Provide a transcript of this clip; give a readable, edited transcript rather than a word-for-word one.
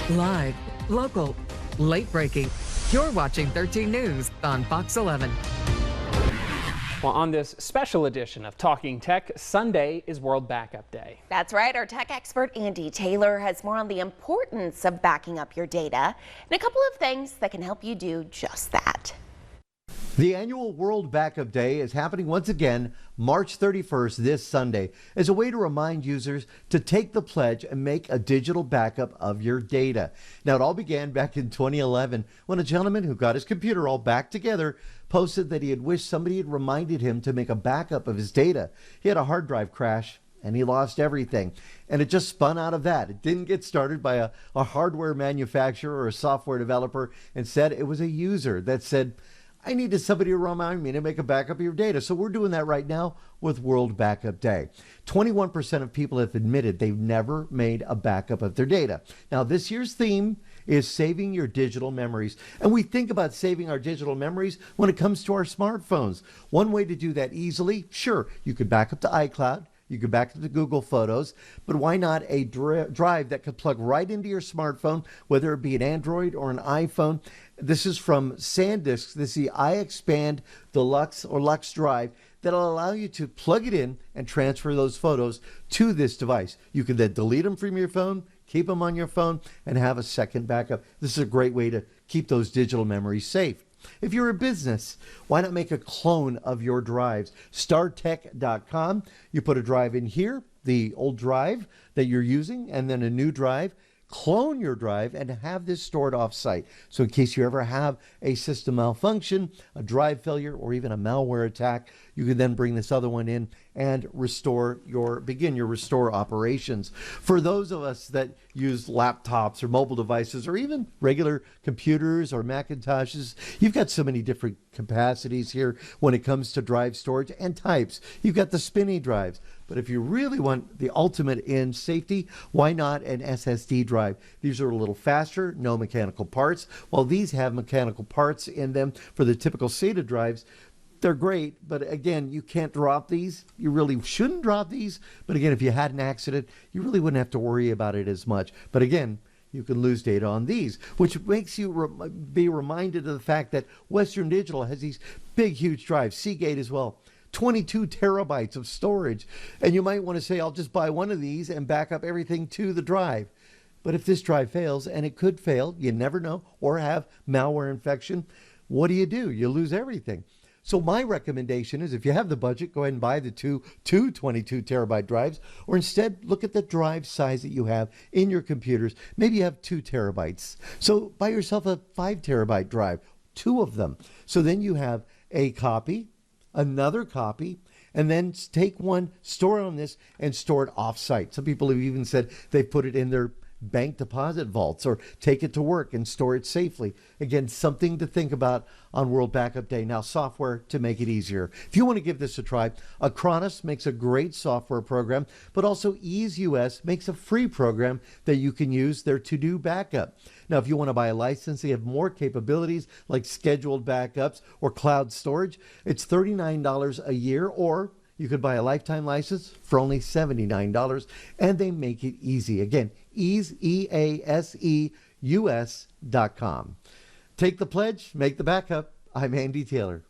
Live, local, late breaking. You're watching 13 News on Fox 11. Well, on this special edition of Talking Tech, Sunday is World Backup Day. That's right. Our tech expert Andy Taylor has more on the importance of backing up your data and a couple of things that can help you do just that. The annual World Backup Day is happening once again March 31st this Sunday as a way to remind users to take the pledge and make a digital backup of your data. Now, it all began back in 2011 when a gentleman who got his computer all back together posted that he had wished somebody had reminded him to make a backup of his data. He had a hard drive crash and he lost everything. And it just spun out of that. It didn't get started by a hardware manufacturer or a software developer. Instead, it was a user that said, I needed somebody to remind me to make a backup of your data. So we're doing that right now with World Backup Day. 21% of people have admitted they've never made a backup of their data. Now, this year's theme is saving your digital memories. And we think about saving our digital memories when it comes to our smartphones. One way to do that easily, sure, you could back up to iCloud. You could back up to Google Photos, but why not a drive that could plug right into your smartphone, whether it be an Android or an iPhone? This is from Sandisk. This is the iXpand Deluxe or Luxe Drive that'll allow you to plug it in and transfer those photos to this device. You can then delete them from your phone, keep them on your phone, and have a second backup. This is a great way to keep those digital memories safe. If you're a business, why not make a clone of your drives? StarTech.com. You put a drive in here, the old drive that you're using, and then a new drive. Clone your drive and have this stored off-site. So in case you ever have a system malfunction, a drive failure, or even a malware attack, you can then bring this other one in and begin your restore operations. For those of us that use laptops or mobile devices or even regular computers or Macintoshes, you've got so many different capacities here when it comes to drive storage and types. You've got the spinny drives. But if you really want the ultimate in safety, why not an SSD drive? These are a little faster, no mechanical parts. While these have mechanical parts in them for the typical SATA drives, they're great, but again, you can't drop these. You really shouldn't drop these. But again, if you had an accident, you really wouldn't have to worry about it as much. But again, you can lose data on these, which makes you be reminded of the fact that Western Digital has these big, huge drives, Seagate as well. 22 terabytes of storage. And you might want to say, I'll just buy one of these and back up everything to the drive. But if this drive fails, and it could fail, you never know, or have malware infection, what do? You lose everything. So my recommendation is if you have the budget, go ahead and buy the two 22 terabyte drives, or instead look at the drive size that you have in your computers. Maybe you have 2 terabytes. So buy yourself a 5 terabyte drive, 2 of them. So then you have a copy, another copy, and then take one, store it on this, and store it off-site. Some people have even said they put it in their bank deposit vaults or take it to work and store it safely. Again, something to think about on World Backup Day. Now, software to make it easier. If you want to give this a try, Acronis makes a great software program, but also EaseUS makes a free program that you can use there to do backup. Now, if you want to buy a license, they have more capabilities like scheduled backups or cloud storage. It's $39 a year, or you could buy a lifetime license for only $79, and they make it easy. Again, EaseUS.com. Take the pledge, make the backup. I'm Andy Taylor.